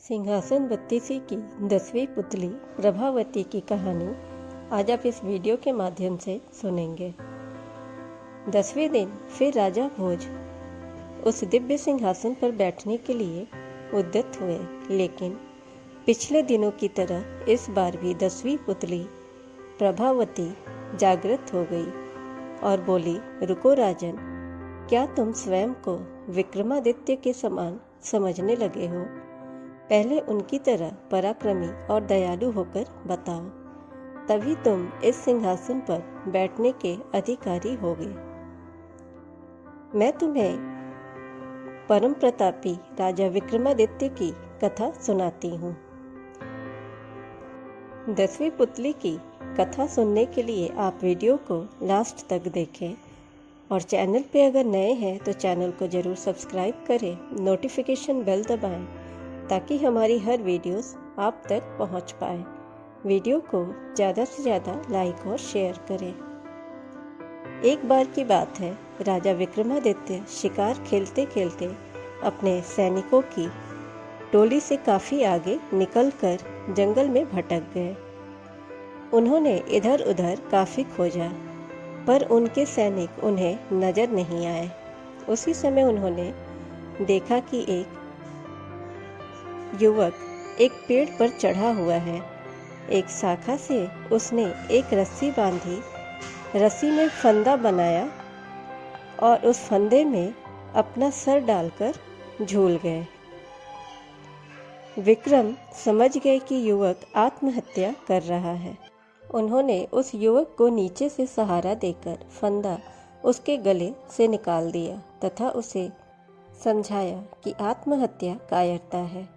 सिंहासन बत्तीसी की 10वीं पुतली प्रभावती की कहानी आज आप इस वीडियो के माध्यम से सुनेंगे। 10वें दिन फिर राजा भोज उस दिव्य सिंहासन पर बैठने के लिए उद्यत हुए, लेकिन पिछले दिनों की तरह इस बार भी 10वीं पुतली प्रभावती जागृत हो गई और बोली, रुको राजन, क्या तुम स्वयं को विक्रमादित्य के समान समझने लगे हो? पहले उनकी तरह पराक्रमी और दयालु होकर बताओ, तभी तुम इस सिंहासन पर बैठने के अधिकारी होगे। मैं तुम्हें परम प्रतापी राजा विक्रमादित्य की कथा सुनाती हूँ। 10वीं पुतली की कथा सुनने के लिए आप वीडियो को लास्ट तक देखें और चैनल पे अगर नए हैं तो चैनल को ज़रूर सब्सक्राइब करें, नोटिफिकेशन बेल दबाएं ताकि हमारी हर वीडियोस आप तक पहुंच पाए। वीडियो को ज़्यादा से ज़्यादा लाइक और शेयर करें। एक बार की बात है, राजा विक्रमादित्य शिकार खेलते खेलते अपने सैनिकों की टोली से काफ़ी आगे निकलकर जंगल में भटक गए। उन्होंने इधर उधर काफ़ी खोजा, पर उनके सैनिक उन्हें नज़र नहीं आए। उसी समय उन्होंने देखा कि एक युवक एक पेड़ पर चढ़ा हुआ है। एक शाखा से उसने एक रस्सी बांधी, रस्सी में फंदा बनाया और उस फंदे में अपना सर डालकर झूल गए। विक्रम समझ गए कि युवक आत्महत्या कर रहा है। उन्होंने उस युवक को नीचे से सहारा देकर फंदा उसके गले से निकाल दिया तथा उसे समझाया कि आत्महत्या कायरता है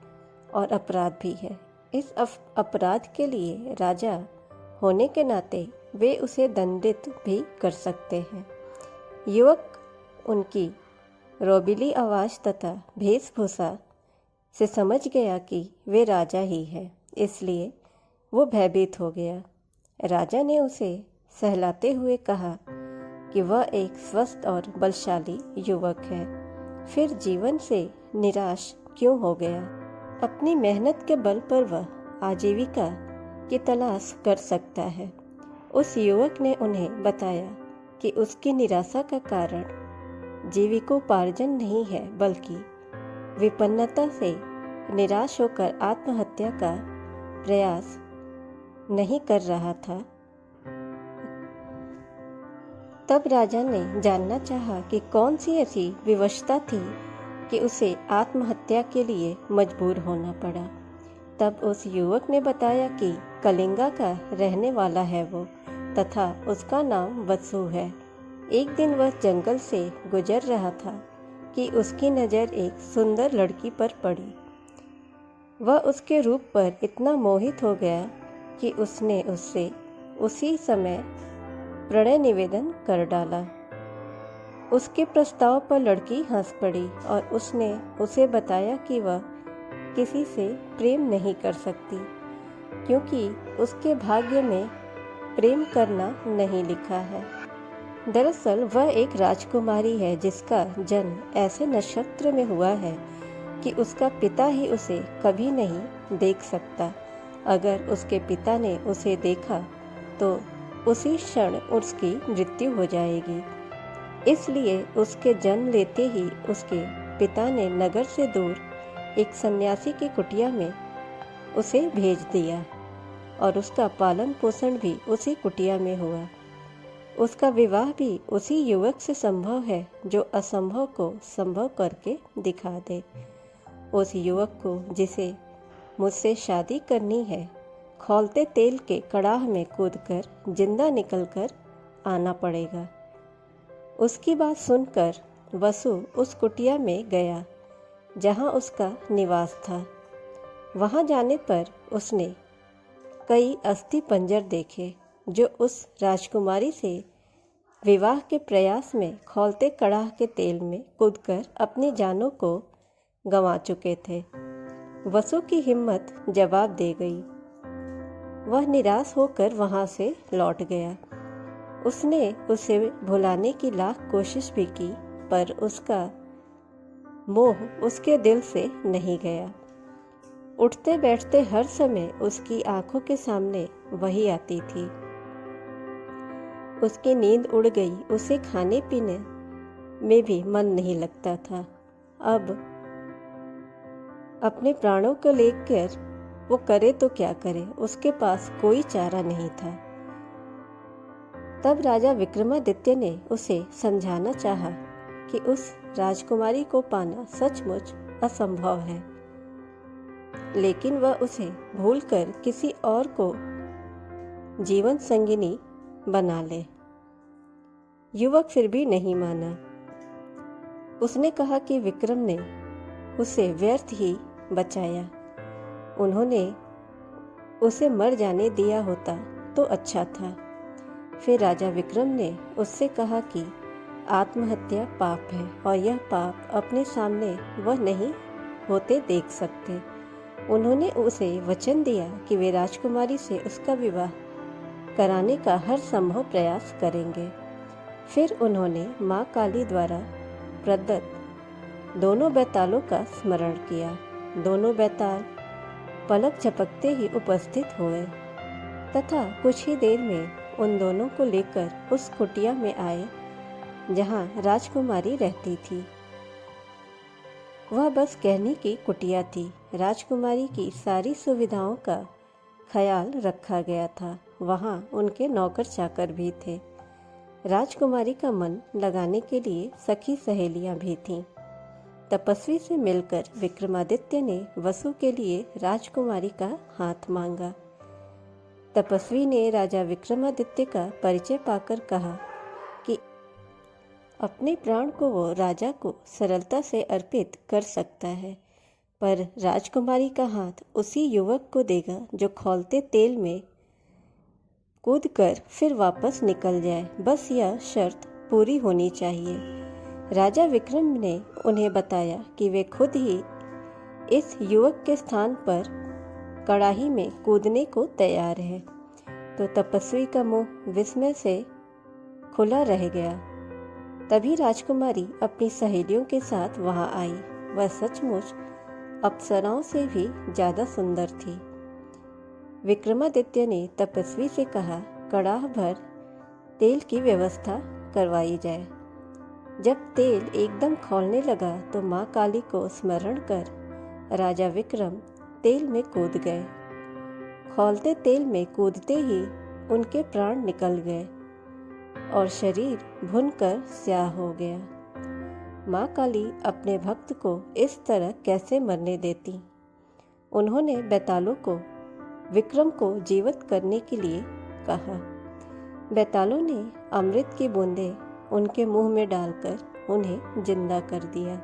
और अपराध भी है। इस अपराध के लिए राजा होने के नाते वे उसे दंडित भी कर सकते हैं। युवक उनकी रोबीली आवाज़ तथा वेशभूषा से समझ गया कि वे राजा ही हैं, इसलिए वो भयभीत हो गया। राजा ने उसे सहलाते हुए कहा कि वह एक स्वस्थ और बलशाली युवक है, फिर जीवन से निराश क्यों हो गया? अपनी मेहनत के बल पर वह आजीविका की तलाश कर सकता है। उस युवक ने उन्हें बताया कि उसकी निराशा का कारण जीविकोपार्जन नहीं है, बल्कि विपन्नता से निराश होकर आत्महत्या का प्रयास नहीं कर रहा था। तब राजा ने जानना चाहा कि कौन सी ऐसी विवशता थी कि उसे आत्महत्या के लिए मजबूर होना पड़ा। तब उस युवक ने बताया कि कलिंगा का रहने वाला है वो, तथा उसका नाम वसु है। एक दिन वह जंगल से गुजर रहा था कि उसकी नज़र एक सुंदर लड़की पर पड़ी। वह उसके रूप पर इतना मोहित हो गया कि उसने उससे उसी समय प्रणय निवेदन कर डाला। उसके प्रस्ताव पर लड़की हंस पड़ी और उसने उसे बताया कि वह किसी से प्रेम नहीं कर सकती, क्योंकि उसके भाग्य में प्रेम करना नहीं लिखा है। दरअसल वह एक राजकुमारी है जिसका जन्म ऐसे नक्षत्र में हुआ है कि उसका पिता ही उसे कभी नहीं देख सकता। अगर उसके पिता ने उसे देखा तो उसी क्षण उसकी मृत्यु हो जाएगी। इसलिए उसके जन्म लेते ही उसके पिता ने नगर से दूर एक सन्यासी की कुटिया में उसे भेज दिया और उसका पालन पोषण भी उसी कुटिया में हुआ। उसका विवाह भी उसी युवक से संभव है जो असंभव को संभव करके दिखा दे। उस युवक को जिसे मुझसे शादी करनी है, खौलते तेल के कड़ाह में कूदकर जिंदा निकलकर आना पड़ेगा। उसकी बात सुनकर वसु उस कुटिया में गया जहाँ उसका निवास था। वहाँ जाने पर उसने कई अस्थि पंजर देखे जो उस राजकुमारी से विवाह के प्रयास में खौलते कड़ाह के तेल में कूदकर अपनी जानों को गंवा चुके थे। वसु की हिम्मत जवाब दे गई। वह निराश होकर वहाँ से लौट गया। उसने उसे भुलाने की लाख कोशिश भी की, पर उसका मोह उसके दिल से नहीं गया। उठते बैठते हर समय उसकी आंखों के सामने वही आती थी। उसकी नींद उड़ गई, उसे खाने पीने में भी मन नहीं लगता था। अब अपने प्राणों को लेकर वो करे तो क्या करे, उसके पास कोई चारा नहीं था। तब राजा विक्रमादित्य ने उसे समझाना चाहा कि उस राजकुमारी को पाना सचमुच असंभव है, लेकिन वह उसे भूलकर किसी और को जीवन संगिनी बना ले। युवक फिर भी नहीं माना। उसने कहा कि विक्रम ने उसे व्यर्थ ही बचाया। उन्होंने उसे मर जाने दिया होता तो अच्छा था। फिर राजा विक्रम ने उससे कहा कि आत्महत्या पाप है और यह पाप अपने सामने वह नहीं होते देख सकते। उन्होंने उसे वचन दिया कि वे राजकुमारी से उसका विवाह कराने का हर संभव प्रयास करेंगे। फिर उन्होंने माँ काली द्वारा प्रदत्त दोनों बैतालों का स्मरण किया। दोनों बैताल पलक झपकते ही उपस्थित हुए तथा कुछ ही देर में उन दोनों को लेकर उस कुटिया में आए जहाँ राजकुमारी रहती थी। वह बस कहने की कुटिया थी। राजकुमारी की सारी सुविधाओं का ख्याल रखा गया था। वहाँ उनके नौकर चाकर भी थे। राजकुमारी का मन लगाने के लिए सखी सहेलियां भी थीं। तपस्वी से मिलकर विक्रमादित्य ने वसु के लिए राजकुमारी का हाथ मांगा। तपस्वी ने राजा विक्रमादित्य का परिचय पाकर कहा कि अपने प्राण को वो राजा को सरलता से अर्पित कर सकता है, पर राजकुमारी का हाथ उसी युवक को देगा जो खौलते तेल में कूदकर फिर वापस निकल जाए। बस यह शर्त पूरी होनी चाहिए। राजा विक्रम ने उन्हें बताया कि वे खुद ही इस युवक के स्थान पर कड़ाही में कूदने को तैयार है। तो तपस्वी का मुंह विस्मय से खुला रह गया। तभी राजकुमारी अपनी सहेलियों के साथ वहां आई। वह सचमुच अप्सराओं से भी ज्यादा सुंदर थी। विक्रमादित्य ने तपस्वी से कहा, कड़ाह भर तेल की व्यवस्था करवाई जाए। जब तेल एकदम खौलने लगा तो माँ काली को स्मरण कर राजा विक्रम तेल में कूद गए। खौलते तेल में कूदते ही उनके प्राण निकल गए और शरीर भुनकर स्याह हो गया। माँ काली अपने भक्त को इस तरह कैसे मरने देती। उन्होंने बैतालों को विक्रम को जीवित करने के लिए कहा। बैतालों ने अमृत की बूंदें उनके मुंह में डालकर उन्हें जिंदा कर दिया।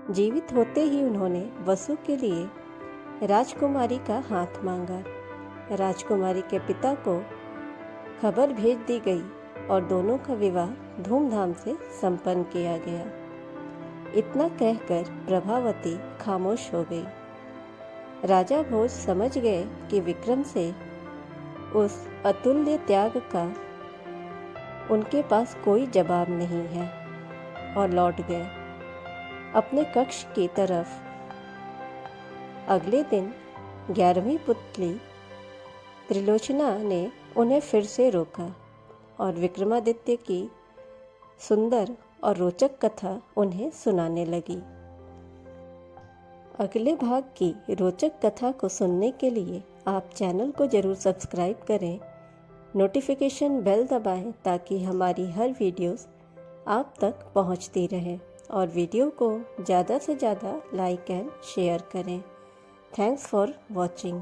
जीवित होते ही उन्होंने वसु के लिए राजकुमारी का हाथ मांगा। राजकुमारी के पिता को खबर भेज दी गई और दोनों का विवाह धूमधाम से संपन्न किया गया। इतना कहकर प्रभावती खामोश हो गई। राजा भोज समझ गए कि विक्रम से उस अतुल्य त्याग का उनके पास कोई जवाब नहीं है और लौट गए अपने कक्ष की तरफ। अगले दिन 11वीं पुत्री त्रिलोचना ने उन्हें फिर से रोका और विक्रमादित्य की सुंदर और रोचक कथा उन्हें सुनाने लगी। अगले भाग की रोचक कथा को सुनने के लिए आप चैनल को जरूर सब्सक्राइब करें, नोटिफिकेशन बेल दबाएं ताकि हमारी हर वीडियोस आप तक पहुंचती रहें और वीडियो को ज़्यादा से ज़्यादा लाइक एंड शेयर करें। Thanks for watching.